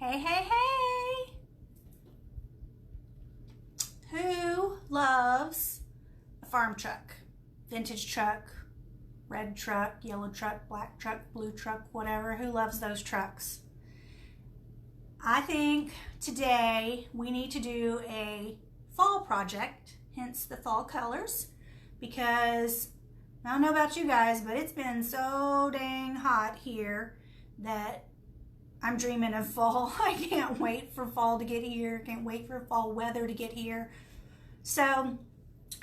Hey, hey, hey! Who loves a farm truck? Vintage truck, red truck, yellow truck, black truck, blue truck, whatever. Who loves those trucks? I think today we need to do a fall project, hence the fall colors, because I don't know about you guys, but it's been so dang hot here that I'm dreaming of fall. I can't wait for fall to get here. Can't wait for fall weather to get here. So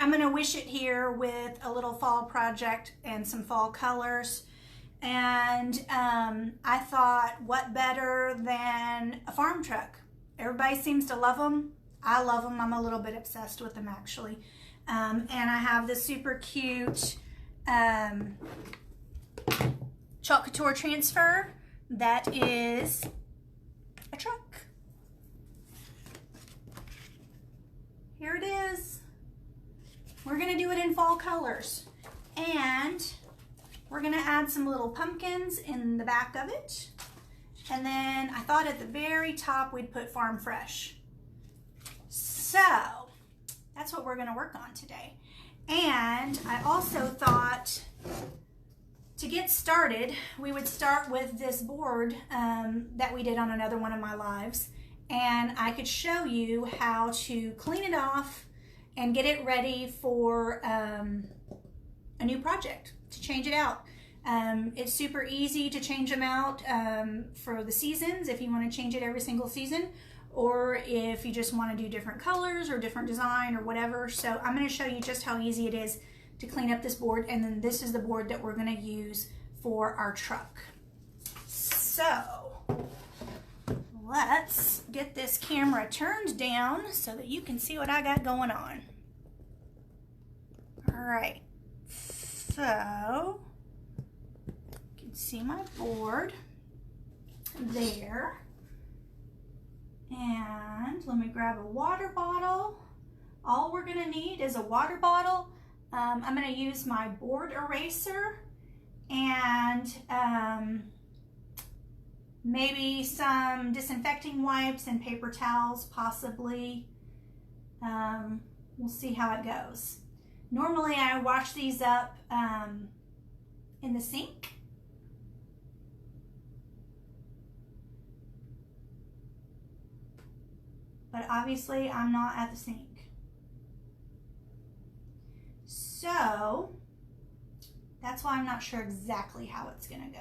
I'm gonna wish it here with a little fall project and some fall colors. And I thought, what better than a farm truck? Everybody seems to love them. I love them. I'm a little bit obsessed with them, actually. And I have this super cute Chalk Couture transfer that is a truck. Here it is. We're gonna do it in fall colors. And we're gonna add some little pumpkins in the back of it. And then I thought at the very top we'd put Farm Fresh. So that's what we're gonna work on today. And I also thought to get started, we would start with this board that we did on another one of my lives. And I could show you how to clean it off and get it ready for a new project, to change it out. It's super easy to change them out for the seasons if you want to change it every single season, or if you just want to do different colors or different design or whatever. So I'm going to show you just how easy it is to clean up this board, and then this is the board that we're going to use for our truck. So let's get this camera turned down so that you can see what I got going on. All right, so you can see my board there. And let me grab a water bottle. All we're gonna need is a water bottle. I'm gonna use my board eraser and maybe some disinfecting wipes and paper towels, possibly. We'll see how it goes. Normally I wash these up in the sink. But obviously I'm not at the sink. So that's why I'm not sure exactly how it's gonna go.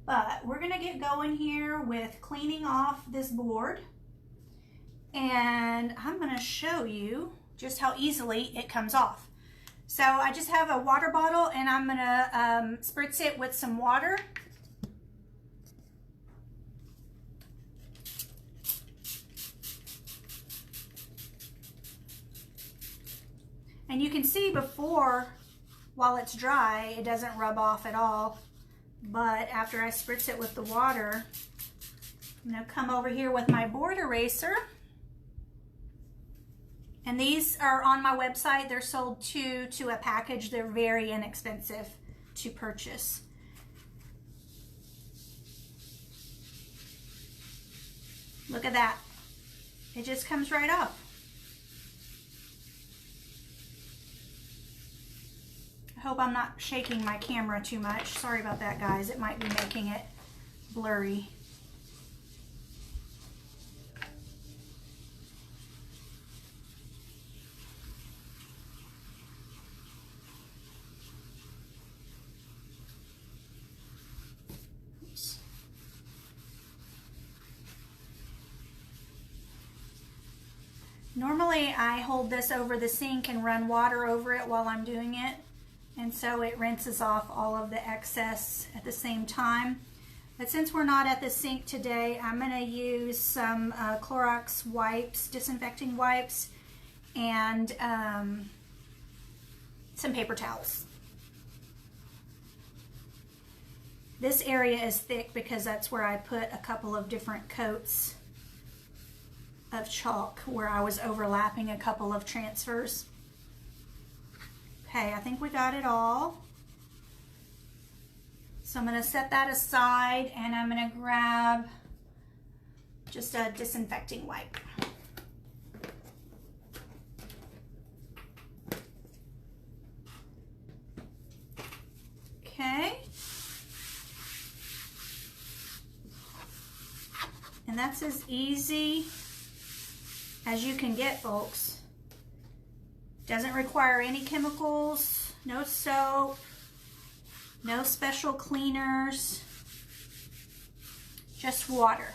But we're gonna get going here with cleaning off this board. And I'm gonna show you just how easily it comes off. So I just have a water bottle and I'm gonna spritz it with some water. And you can see before, while it's dry, it doesn't rub off at all. But after I spritz it with the water, I'm gonna come over here with my board eraser. And these are on my website. They're sold two to a package. They're very inexpensive to purchase. Look at that. It just comes right off. I hope I'm not shaking my camera too much. Sorry about that, guys. It might be making it blurry. Oops. Normally, I hold this over the sink and run water over it while I'm doing it. And so it rinses off all of the excess at the same time. But since we're not at the sink today, I'm gonna use some Clorox wipes, disinfecting wipes, and some paper towels. This area is thick because that's where I put a couple of different coats of chalk where I was overlapping a couple of transfers. Okay, I think we got it all. So I'm going to set that aside and I'm going to grab just a disinfecting wipe. Okay. And that's as easy as you can get, folks. Doesn't require any chemicals, no soap, no special cleaners, just water.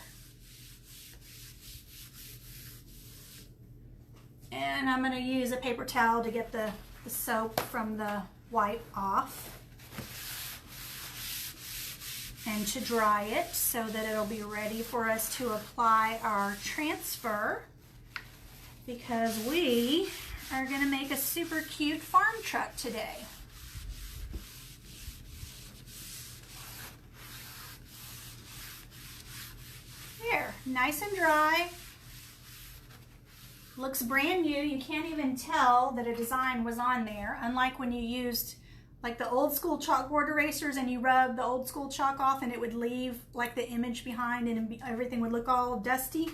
And I'm going to use a paper towel to get the soap from the wipe off and to dry it so that it'll be ready for us to apply our transfer, because we are going to make a super cute farm truck today. There, nice and dry. Looks brand new. You can't even tell that a design was on there, unlike when you used like the old school chalkboard erasers and you rub the old school chalk off and it would leave like the image behind and everything would look all dusty.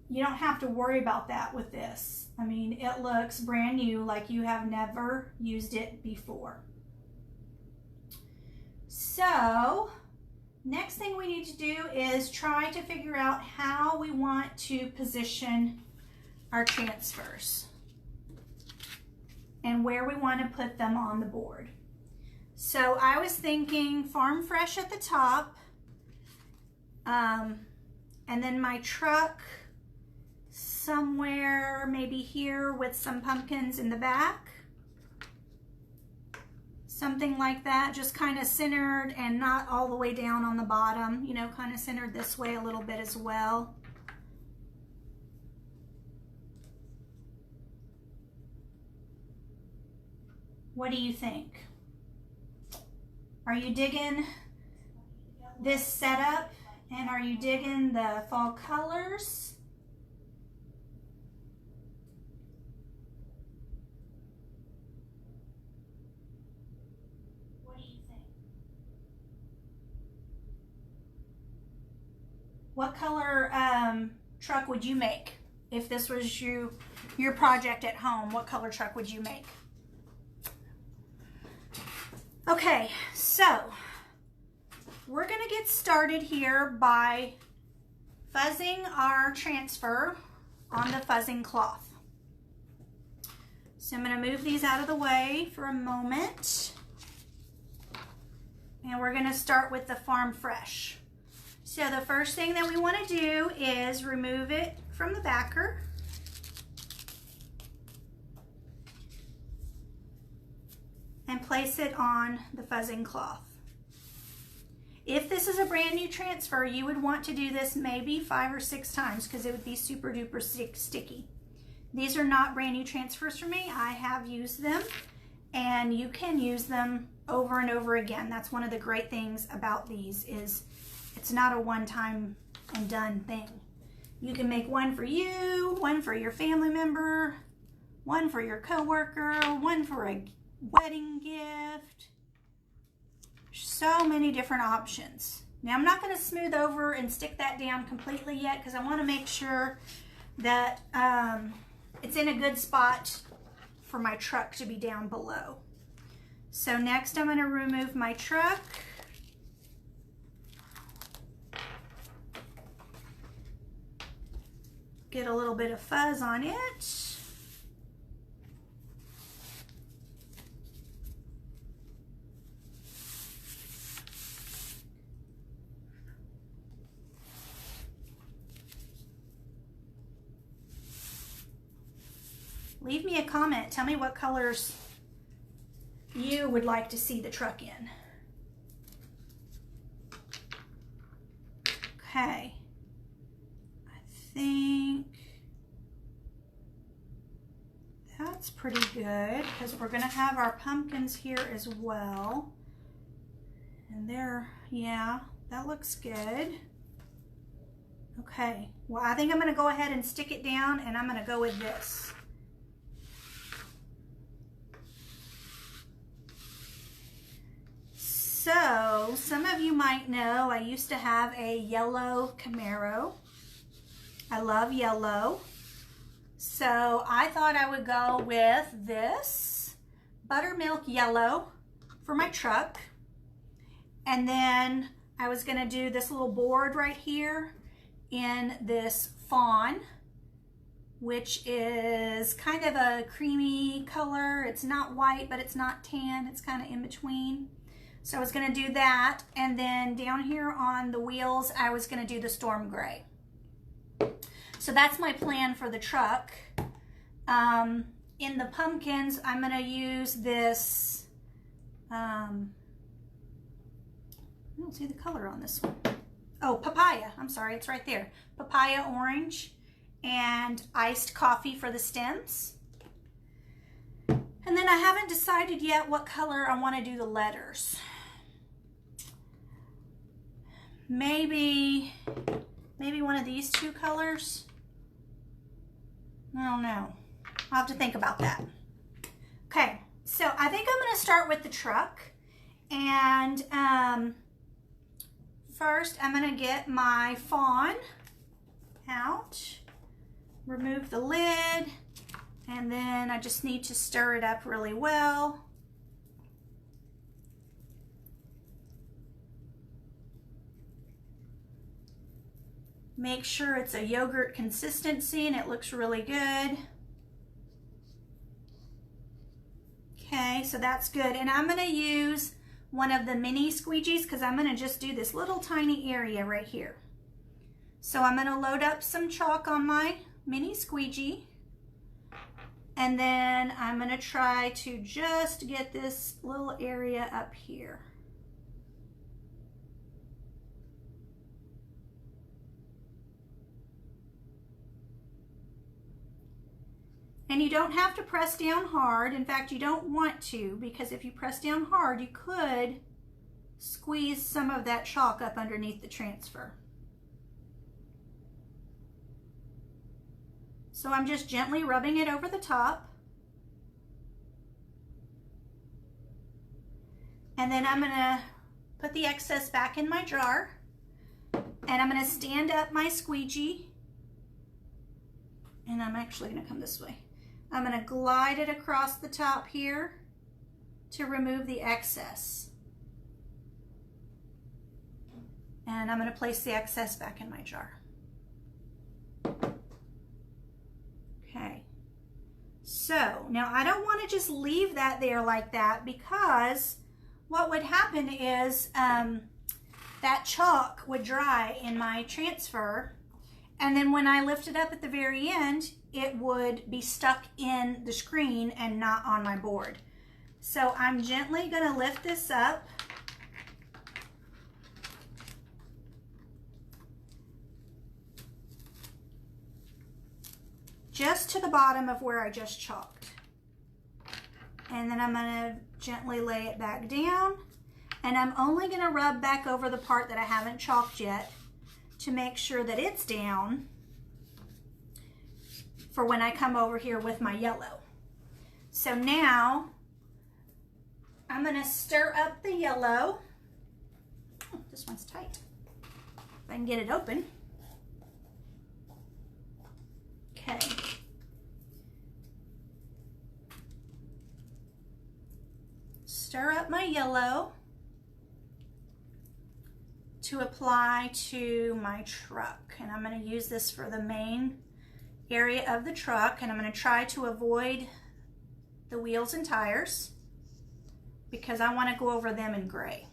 You don't have to worry about that with this. I mean, it looks brand new, like you have never used it before. So next thing we need to do is try to figure out how we want to position our transfers and where we want to put them on the board. So I was thinking Farm Fresh at the top, and then my truck somewhere maybe here with some pumpkins in the back. Something like that, just kind of centered and not all the way down on the bottom, you know, kind of centered this way a little bit as well. What do you think? Are you digging this setup? And are you digging the fall colors? What do you think? What color truck would you make? If this was your project at home, what color truck would you make? Okay, so we're going to get started here by fuzzing our transfer on the fuzzing cloth. So I'm going to move these out of the way for a moment. And we're going to start with the Farm Fresh. So the first thing that we want to do is remove it from the backer. And place it on the fuzzing cloth. If this is a brand new transfer, you would want to do this maybe 5 or 6 times because it would be super duper sticky. These are not brand new transfers for me. I have used them and you can use them over and over again. That's one of the great things about these is it's not a one-time and done thing. You can make one for you, one for your family member, one for your coworker, one for a wedding gift. So many different options. Now I'm not going to smooth over and stick that down completely yet because I want to make sure that it's in a good spot for my truck to be down below. So next I'm going to remove my truck. Get a little bit of fuzz on it. Leave me a comment. Tell me what colors you would like to see the truck in. Okay. I think that's pretty good because we're going to have our pumpkins here as well. And there, yeah, that looks good. Okay. Well, I think I'm going to go ahead and stick it down and I'm going to go with this. So some of you might know I used to have a yellow Camaro. I love yellow. So I thought I would go with this buttermilk yellow for my truck. And then I was gonna do this little board right here in this fawn, which is kind of a creamy color. It's not white, but it's not tan. It's kind of in between. So I was gonna do that. And then down here on the wheels, I was gonna do the storm gray. So that's my plan for the truck. In the pumpkins, I'm gonna use this, I don't see the color on this one. Oh, papaya, I'm sorry, it's right there. Papaya orange and iced coffee for the stems. And then I haven't decided yet what color I wanna do the letters. Maybe one of these two colors. I don't know. I'll have to think about that. Okay, so I think I'm gonna start with the truck. And first I'm gonna get my fawn out, remove the lid, and then I just need to stir it up really well. Make sure it's a yogurt consistency and it looks really good. Okay, so that's good. And I'm gonna use one of the mini squeegees because I'm gonna just do this little tiny area right here. So I'm gonna load up some chalk on my mini squeegee. And then I'm gonna try to just get this little area up here. And you don't have to press down hard. In fact, you don't want to, because if you press down hard, you could squeeze some of that chalk up underneath the transfer. So I'm just gently rubbing it over the top. And then I'm gonna put the excess back in my jar. And I'm gonna stand up my squeegee. And I'm actually gonna come this way. I'm gonna glide it across the top here to remove the excess. And I'm gonna place the excess back in my jar. Okay, so now I don't wanna just leave that there like that, because what would happen is that chalk would dry in my transfer, and then when I lift it up at the very end, it would be stuck in the screen and not on my board. So I'm gently gonna lift this up. Just to the bottom of where I just chalked. And then I'm gonna gently lay it back down. And I'm only gonna rub back over the part that I haven't chalked yet to make sure that it's down for when I come over here with my yellow. So now I'm gonna stir up the yellow. Oh, this one's tight. If I can get it open. Okay. Stir up my yellow to apply to my truck. And I'm gonna use this for the main area of the truck, and I'm gonna try to avoid the wheels and tires because I wanna go over them in gray.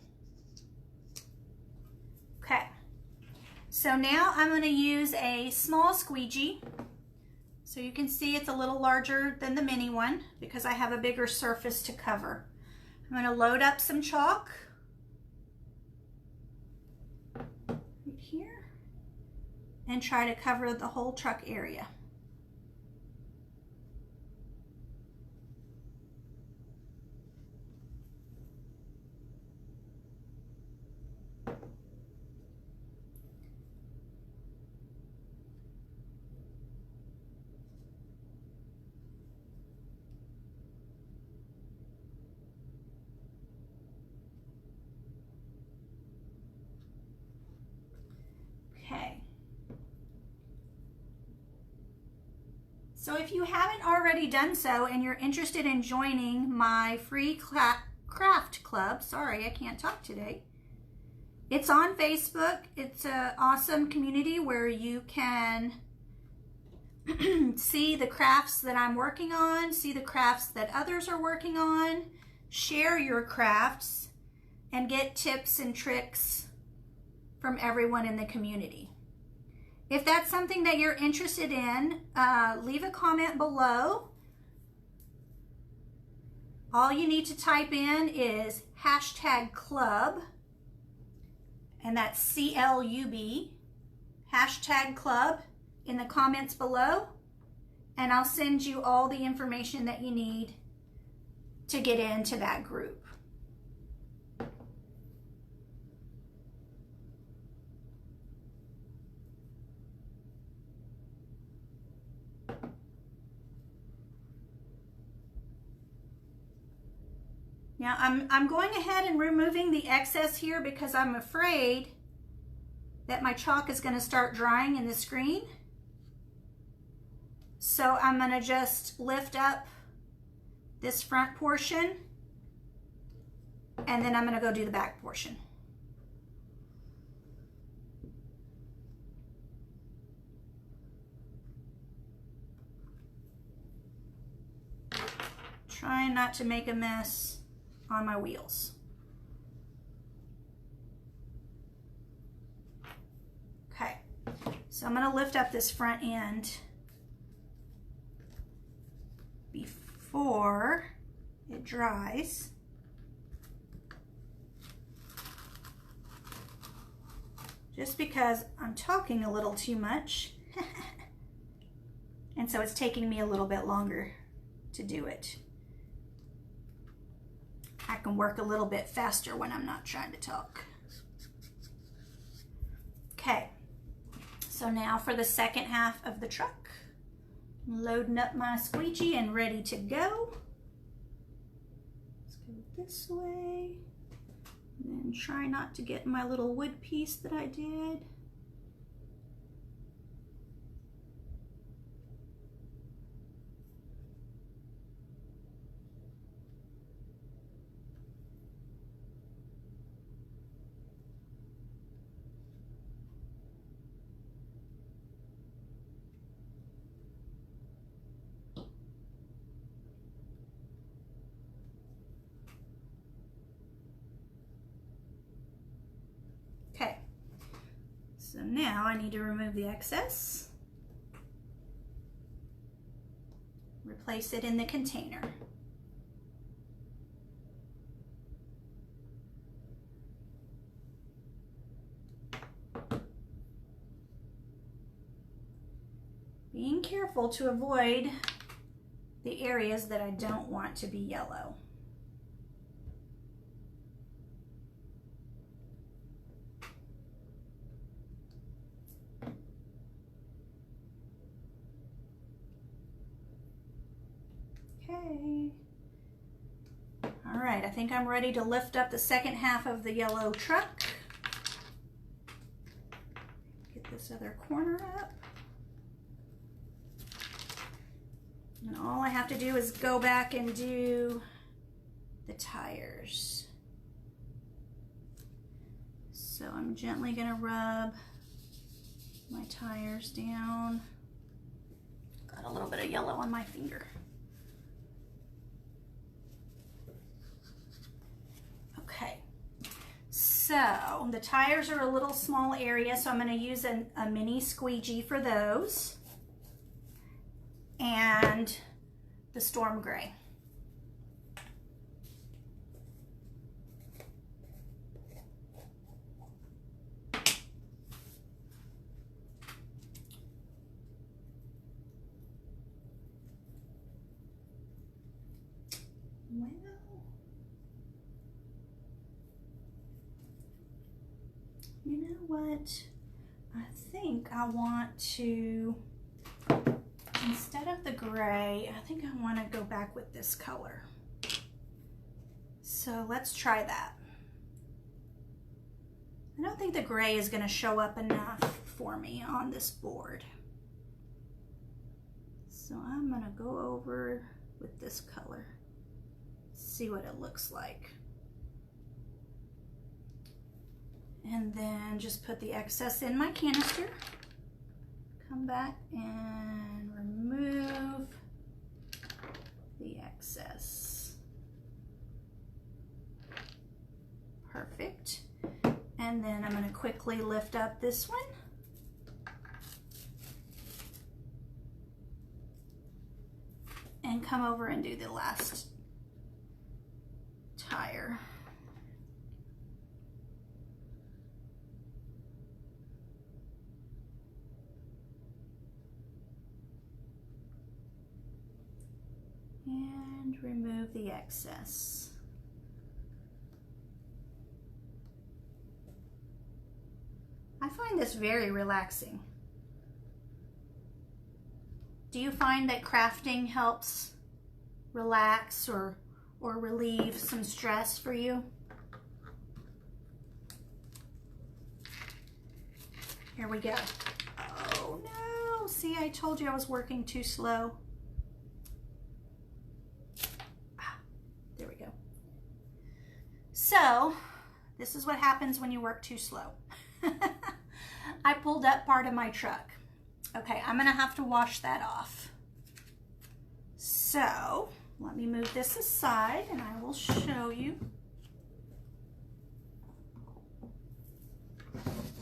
Okay, so now I'm gonna use a small squeegee. So you can see it's a little larger than the mini one because I have a bigger surface to cover. I'm gonna load up some chalk right here and try to cover the whole truck area. Okay. So if you haven't already done so and you're interested in joining my free craft club, sorry, I can't talk today. It's on Facebook. It's an awesome community where you can see the crafts that I'm working on, see the crafts that others are working on, share your crafts, and get tips and tricks from everyone in the community. If that's something that you're interested in, leave a comment below. All you need to type in is #club, and that's CLUB, #club in the comments below, and I'll send you all the information that you need to get into that group. Now I'm going ahead and removing the excess here because I'm afraid that my chalk is going to start drying in the screen. So I'm going to just lift up this front portion, and then I'm going to go do the back portion. Trying not to make a mess on my wheels. Okay, so I'm going to lift up this front end before it dries. Just because I'm talking a little too much. And so it's taking me a little bit longer to do it. I can work a little bit faster when I'm not trying to talk. Okay, so now for the second half of the truck. I'm loading up my squeegee and ready to go. Let's go this way. And then try not to get my little wood piece that I did. Okay, so now I need to remove the excess, replace it in the container. Being careful to avoid the areas that I don't want to be yellow. Okay. All right, I think I'm ready to lift up the second half of the yellow truck. Get this other corner up. And all I have to do is go back and do the tires. So I'm gently gonna rub my tires down. Got a little bit of yellow on my finger. Okay, so the tires are a little small area, so I'm going to use a mini squeegee for those, and the storm gray. Well, you know what? I think I want to, instead of the gray, I think I want to go back with this color. So let's try that. I don't think the gray is going to show up enough. for me on this board. So I'm gonna go over with this color, see what it looks like. And then just put the excess in my canister. Come back and remove the excess. Perfect. And then I'm going to quickly lift up this one. And come over and do the last tire. And remove the excess. I find this very relaxing. Do you find that crafting helps relax or relieve some stress for you? Here we go. Oh no, see, I told you I was working too slow. There we go. So, this is what happens when you work too slow. I pulled up part of my truck. Okay, I'm gonna have to wash that off. So, let me move this aside and I will show you.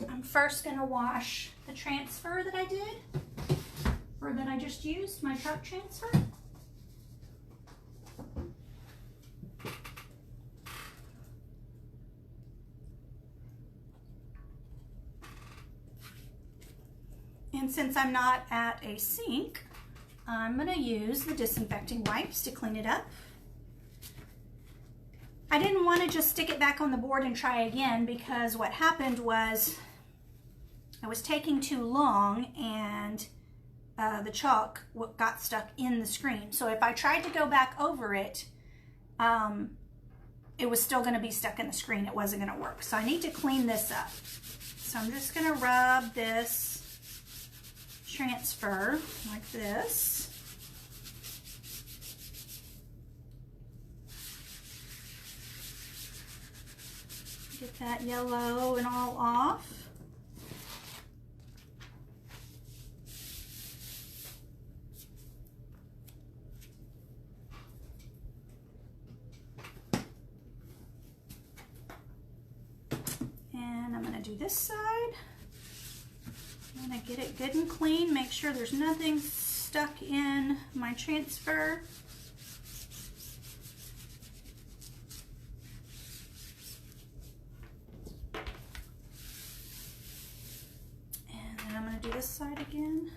I'm first gonna wash the transfer that I did, or that I just used, my truck transfer. And since I'm not at a sink, I'm gonna use the disinfecting wipes to clean it up. I didn't want to just stick it back on the board and try again, because what happened was I was taking too long and the chalk got stuck in the screen. So if I tried to go back over it, it was still going to be stuck in the screen. It wasn't going to work. So I need to clean this up. So I'm just going to rub this transfer like this. Get that yellow and all off. And I'm going to do this side. I'm going to get it good and clean, make sure there's nothing stuck in my transfer. And then I'm going to do this side again.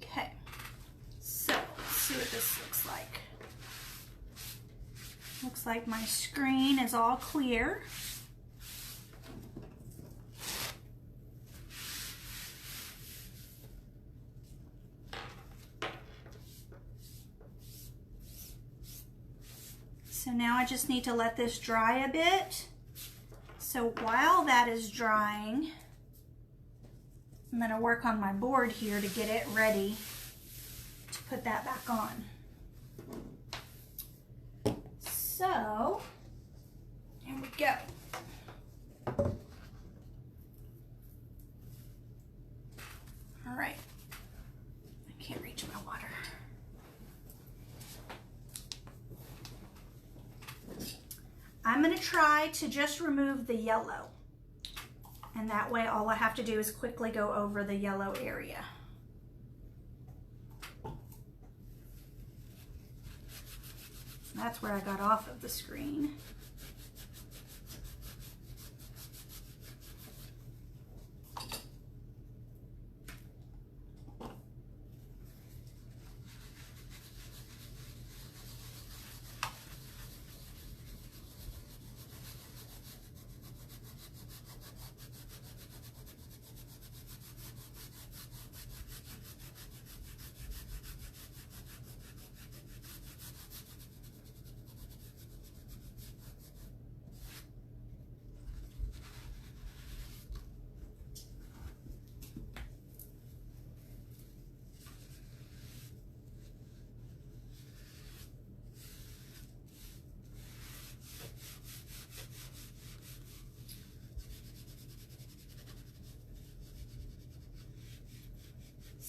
Okay, so let's see what this looks like. Looks like my screen is all clear. So now I just need to let this dry a bit. So while that is drying, I'm going to work on my board here to get it ready to put that back on. So, here we go. All right, I can't reach my water. I'm gonna try to just remove the yellow. And that way all I have to do is quickly go over the yellow area. That's where I got off of the screen.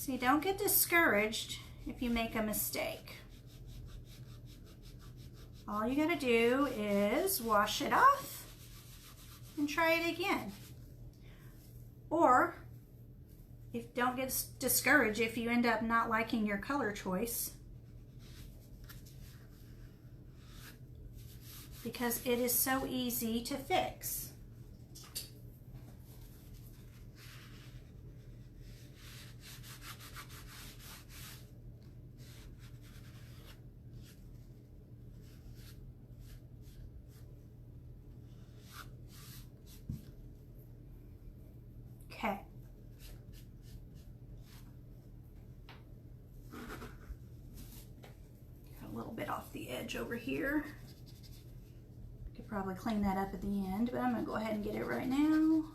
See, don't get discouraged if you make a mistake. All you gotta do is wash it off and try it again. Or, don't get discouraged if you end up not liking your color choice, because it is so easy to fix. Okay. Got a little bit off the edge over here. Could probably clean that up at the end, but I'm gonna go ahead and get it right now.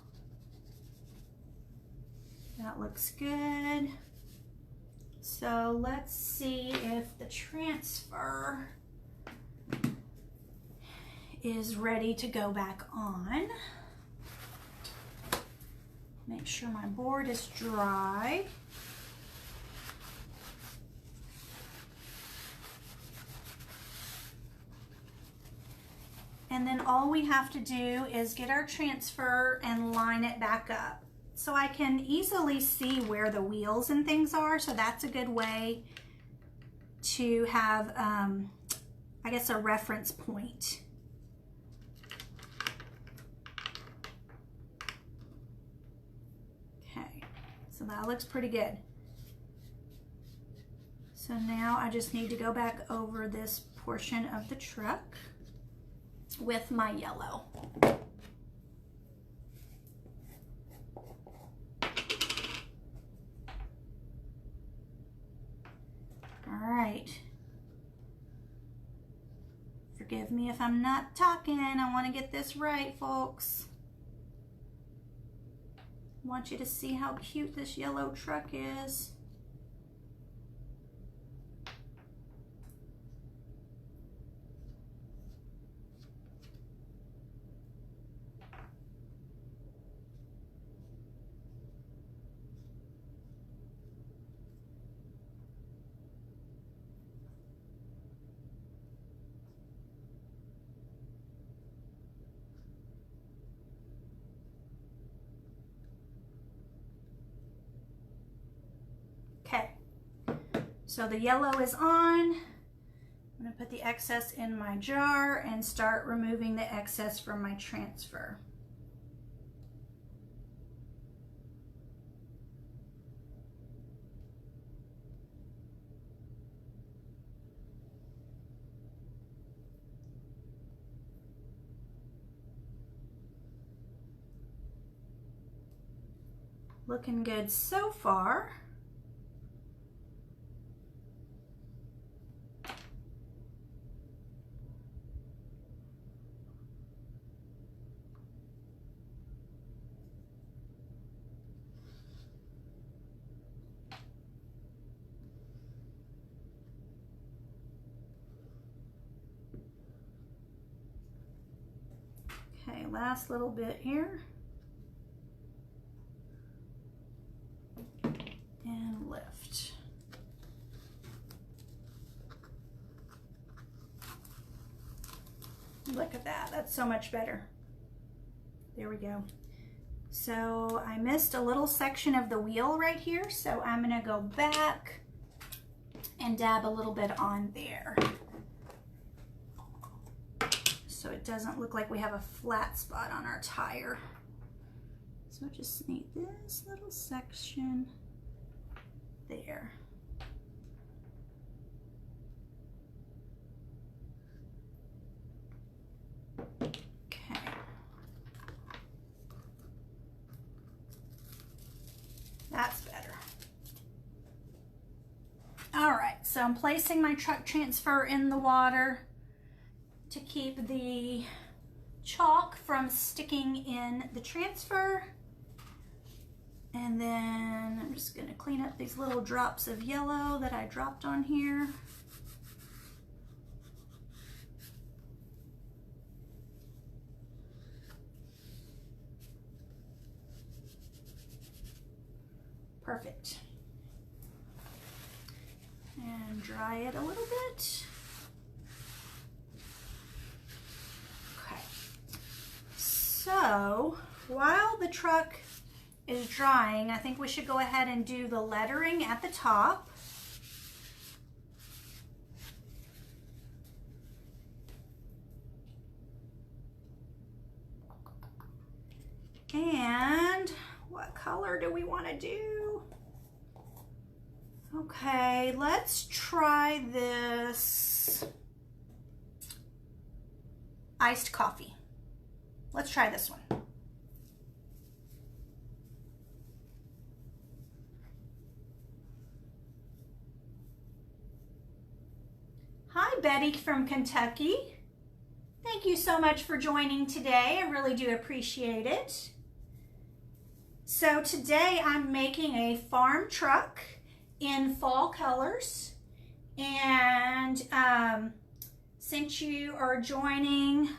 That looks good. So let's see if the transfer is ready to go back on. Make sure my board is dry. And then all we have to do is get our transfer and line it back up. So I can easily see where the wheels and things are, so that's a good way to have, I guess, a reference point. So that looks pretty good. So now I just need to go back over this portion of the truck with my yellow. All right. Forgive me if I'm not talking. I want to get this right, folks. I want you to see how cute this yellow truck is. Okay, so the yellow is on. I'm gonna put the excess in my jar and start removing the excess from my transfer. Looking good so far. Okay, last little bit here. And lift. Look at that, that's so much better. There we go. So I missed a little section of the wheel right here, so I'm gonna go back and dab a little bit on there, so it doesn't look like we have a flat spot on our tire. So I just need this little section there. Okay. That's better. All right, so I'm placing my truck transfer in the water to keep the chalk from sticking in the transfer. And then I'm just gonna clean up these little drops of yellow that I dropped on here. Perfect. dry it a little bit. Okay. So while the truck is drying, I think we should go ahead and do the lettering at the top. And what color do we want to do? Okay, let's try this iced coffee. Let's try this one. Hi, Betty from Kentucky. Thank you so much for joining today. I really do appreciate it. So today I'm making a farm truck in fall colors, and since you are joining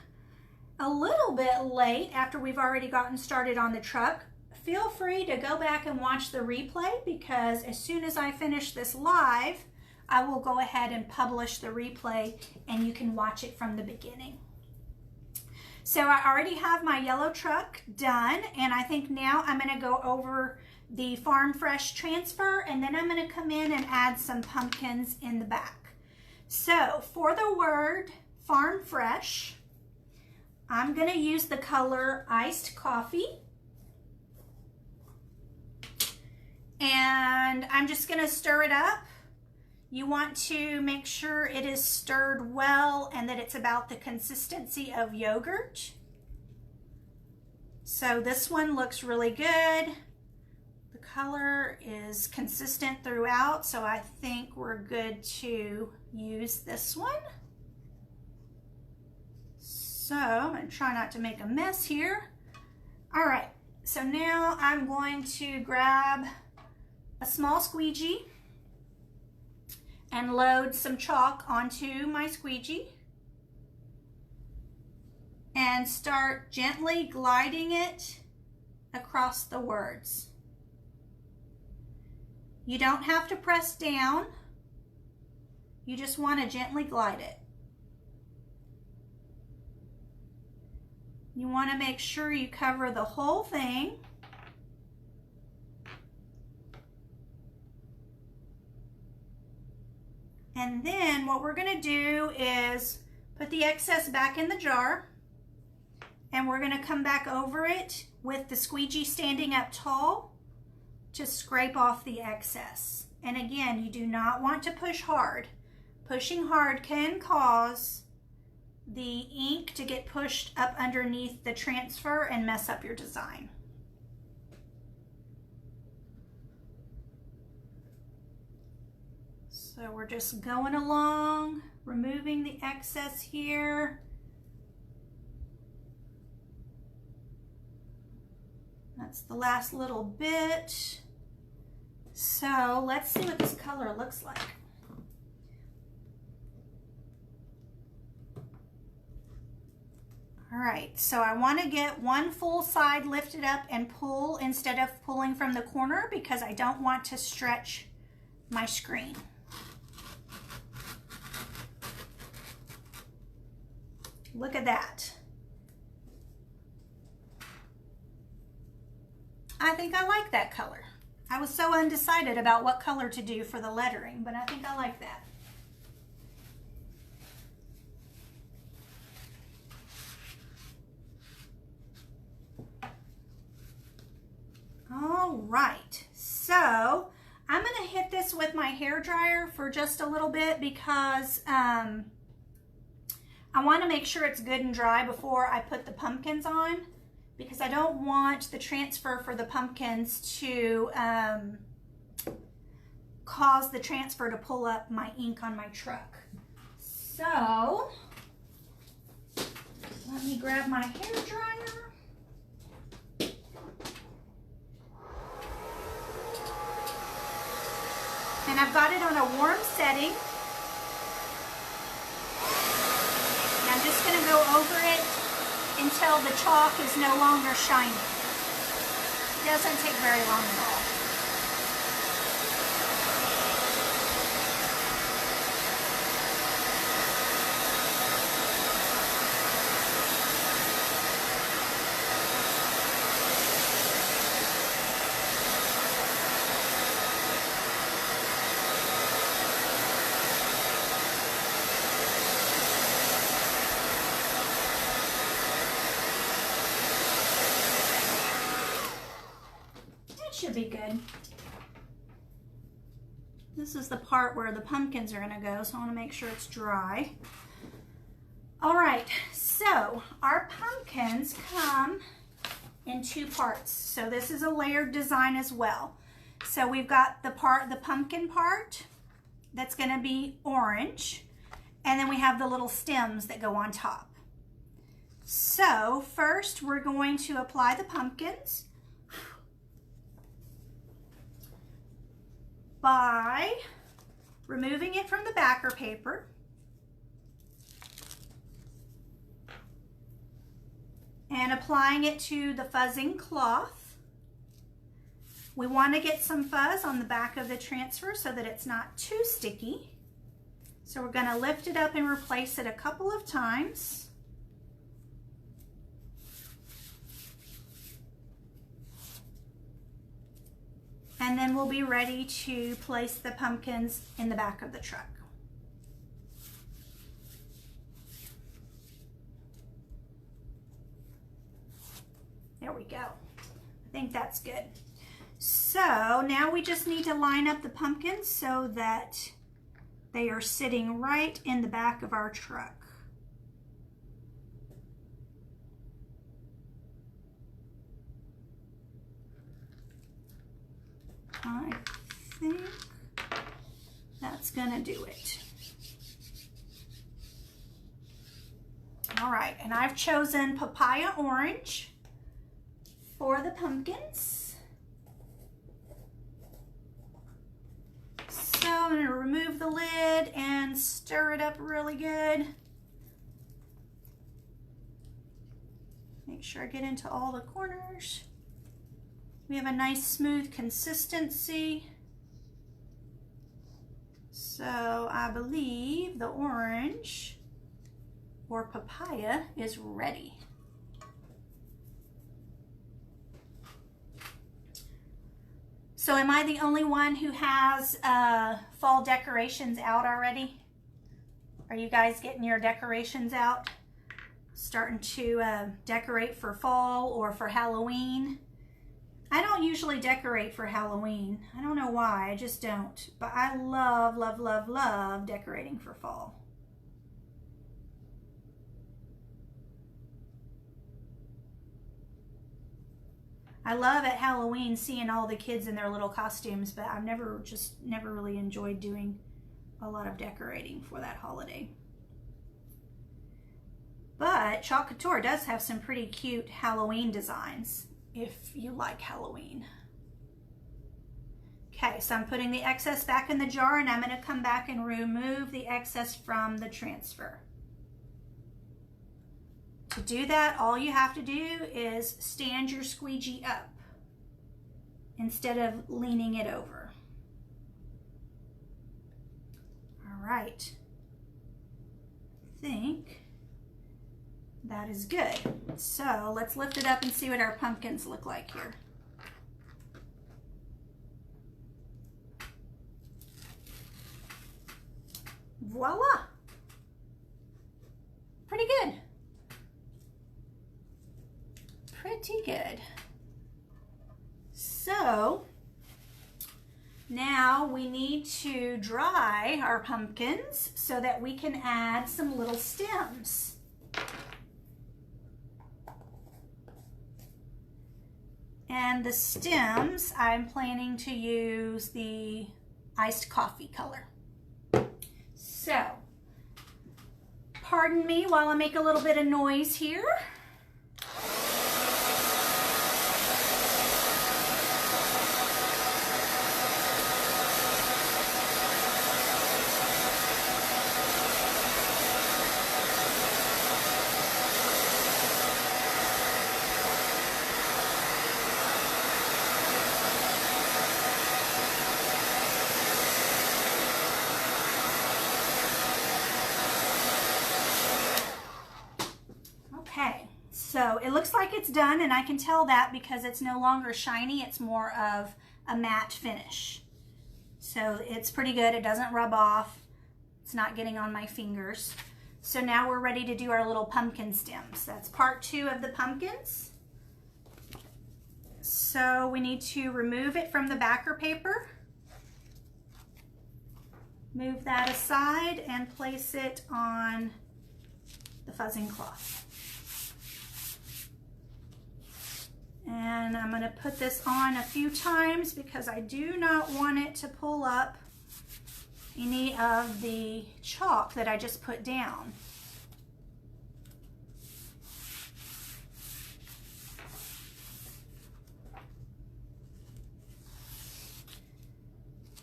a little bit late after we've already gotten started on the truck, feel free to go back and watch the replay, because as soon as I finish this live, I will go ahead and publish the replay and you can watch it from the beginning. So I already have my yellow truck done, and I think now I'm going to go over the Farm Fresh transfer, and then I'm going to come in and add some pumpkins in the back. So for the word Farm Fresh, I'm going to use the color Iced Coffee, and I'm just going to stir it up. You want to make sure it is stirred well and that it's about the consistency of yogurt. So this one looks really good. The color is consistent throughout, so I think we're good to use this one. So I'm going to try not to make a mess here. All right, so now I'm going to grab a small squeegee and load some chalk onto my squeegee and start gently gliding it across the words. You don't have to press down, you just want to gently glide it. You want to make sure you cover the whole thing. And then what we're going to do is put the excess back in the jar, and we're going to come back over it with the squeegee standing up tall to scrape off the excess. And again, you do not want to push hard. Pushing hard can cause the ink to get pushed up underneath the transfer and mess up your design. So we're just going along, removing the excess here. That's the last little bit. So let's see what this color looks like. All right, so I want to get one full side lifted up and pull instead of pulling from the corner, because I don't want to stretch my screen. Look at that. I think I like that color. I was so undecided about what color to do for the lettering, but I think I like that. All right, so I'm gonna hit this with my hair dryer for just a little bit, because I want to make sure it's good and dry before I put the pumpkins on, because I don't want the transfer for the pumpkins to cause the transfer to pull up my ink on my truck. So let me grab my hair dryer. And I've got it on a warm setting. I'm just going to go over it until the chalk is no longer shiny. It doesn't take very long at all. should be good. This is the part where the pumpkins are gonna go, so I wanna make sure it's dry. All right, so our pumpkins come in two parts. So this is a layered design as well. So we've got the pumpkin part that's gonna be orange, and then we have the little stems that go on top. So first we're going to apply the pumpkins by removing it from the backer paper. And applying it to the fuzzing cloth. We want to get some fuzz on the back of the transfer so that it's not too sticky. So we're going to lift it up and replace it a couple of times. And then we'll be ready to place the pumpkins in the back of the truck. There we go. I think that's good. So now we just need to line up the pumpkins so that they are sitting right in the back of our truck. I think that's gonna do it. All right, and I've chosen papaya orange for the pumpkins. So I'm going to remove the lid and stir it up really good. Make sure I get into all the corners. We have a nice smooth consistency. So I believe the orange or papaya is ready. So am I the only one who has fall decorations out already? Are you guys getting your decorations out? Starting to decorate for fall or for Halloween? I don't usually decorate for Halloween. I don't know why, I just don't. But I love, love, love, love decorating for fall. I love at Halloween seeing all the kids in their little costumes, but I've never really enjoyed doing a lot of decorating for that holiday. But Chalk Couture does have some pretty cute Halloween designs if you like Halloween. Okay, so I'm putting the excess back in the jar, and I'm going to come back and remove the excess from the transfer. To do that, all you have to do is stand your squeegee up instead of leaning it over. All right. I think that is good. So let's lift it up and see what our pumpkins look like here. Voila! Pretty good. Pretty good. So now we need to dry our pumpkins so that we can add some little stems. And the stems, I'm planning to use the iced coffee color. So, pardon me while I make a little bit of noise here. So it looks like it's done, and I can tell that because it's no longer shiny, it's more of a matte finish. So it's pretty good, it doesn't rub off, it's not getting on my fingers. So now we're ready to do our little pumpkin stems. That's part 2 of the pumpkins. So we need to remove it from the backer paper. Move that aside and place it on the fuzzing cloth. And I'm going to put this on a few times because I do not want it to pull up any of the chalk that I just put down.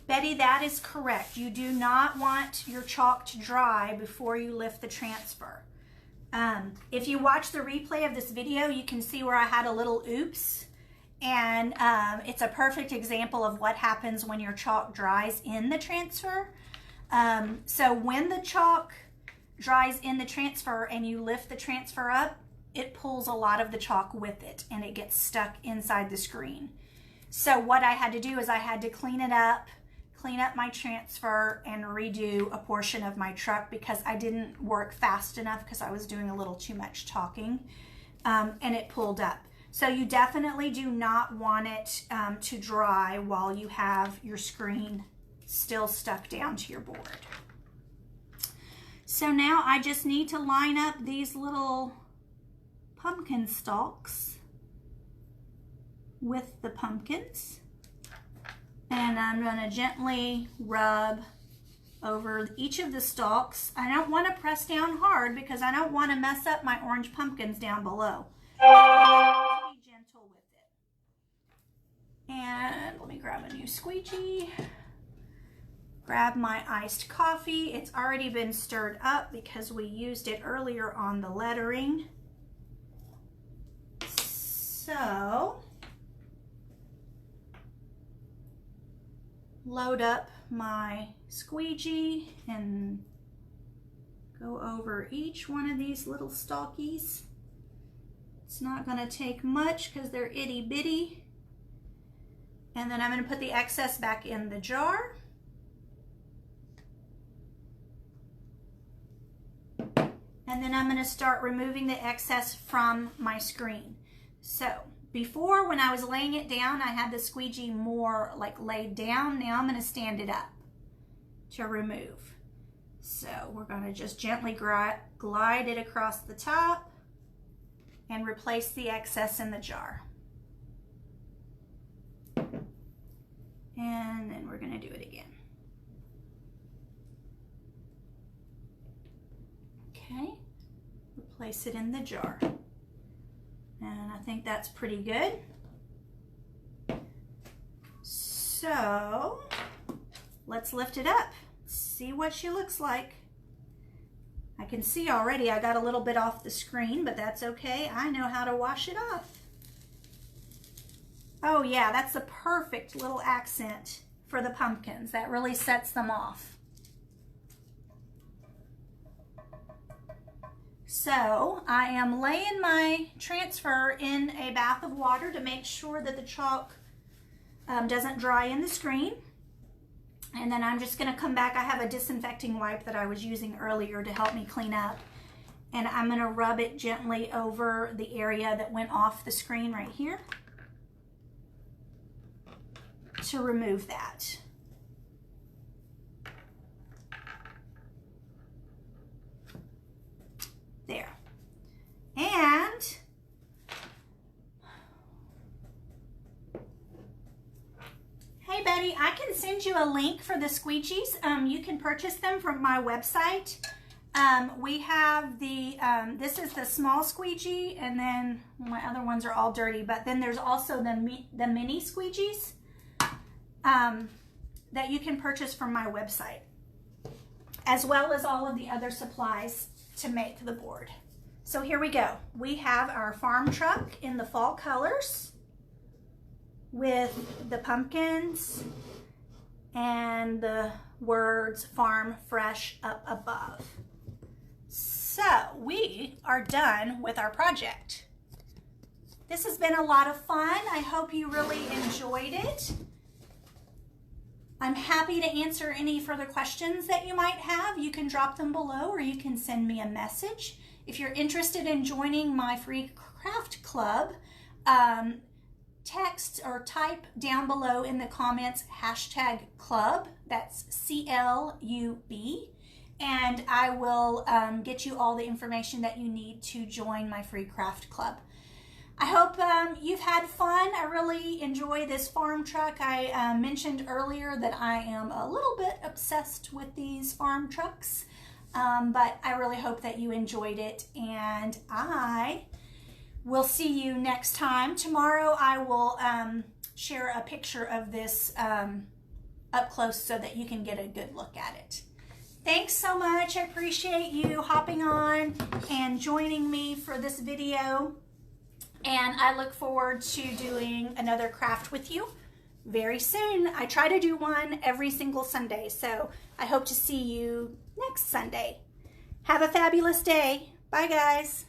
Betty, that is correct. You do not want your chalk to dry before you lift the transfer. If you watch the replay of this video, you can see where I had a little oops, and it's a perfect example of what happens when your chalk dries in the transfer. So when the chalk dries in the transfer and you lift the transfer up, it pulls a lot of the chalk with it and it gets stuck inside the screen. So what I had to do is I had to clean it up, clean up my transfer, and redo a portion of my truck because I didn't work fast enough because I was doing a little too much talking, and it pulled up. So you definitely do not want it to dry while you have your screen still stuck down to your board. So now I just need to line up these little pumpkin stalks with the pumpkins. And I'm going to gently rub over each of the stalks. I don't want to press down hard because I don't want to mess up my orange pumpkins down below. Be gentle with it. And let me grab a new squeegee. Grab my iced coffee. It's already been stirred up because we used it earlier on the lettering. So load up my squeegee and go over each one of these little stalkies. It's not going to take much because they're itty bitty. And then I'm going to put the excess back in the jar. And then I'm going to start removing the excess from my screen. So before, when I was laying it down, I had the squeegee more like laid down. Now I'm going to stand it up to remove. So we're going to just gently glide it across the top and replace the excess in the jar. And then we're going to do it again. Okay, replace it in the jar. And I think that's pretty good. So let's lift it up, see what she looks like. I can see already I got a little bit off the screen, but that's okay. I know how to wash it off. Oh yeah, that's a perfect little accent for the pumpkins. That really sets them off. So I am laying my transfer in a bath of water to make sure that the chalk doesn't dry in the screen. And then I'm just going to come back. I have a disinfecting wipe that I was using earlier to help me clean up. And I'm going to rub it gently over the area that went off the screen right here to remove that. There. And hey Betty, I can send you a link for the squeegees. You can purchase them from my website. We have the, this is the small squeegee, and then my other ones are all dirty, but then there's also the mini squeegees that you can purchase from my website, as well as all of the other supplies to make the board. So here we go. We have our farm truck in the fall colors with the pumpkins and the words farm fresh up above. So we are done with our project. This has been a lot of fun. I hope you really enjoyed it. I'm happy to answer any further questions that you might have. You can drop them below or you can send me a message. If you're interested in joining my free craft club, text or type down below in the comments hashtag club, that's CLUB, and I will get you all the information that you need to join my free craft club. I hope you've had fun. I really enjoy this farm truck. I mentioned earlier that I am a little bit obsessed with these farm trucks, but I really hope that you enjoyed it, and I will see you next time. Tomorrow I will share a picture of this up close so that you can get a good look at it. Thanks so much. I appreciate you hopping on and joining me for this video. And I look forward to doing another craft with you very soon. I try to do one every single Sunday, so I hope to see you next Sunday. Have a fabulous day. Bye, guys.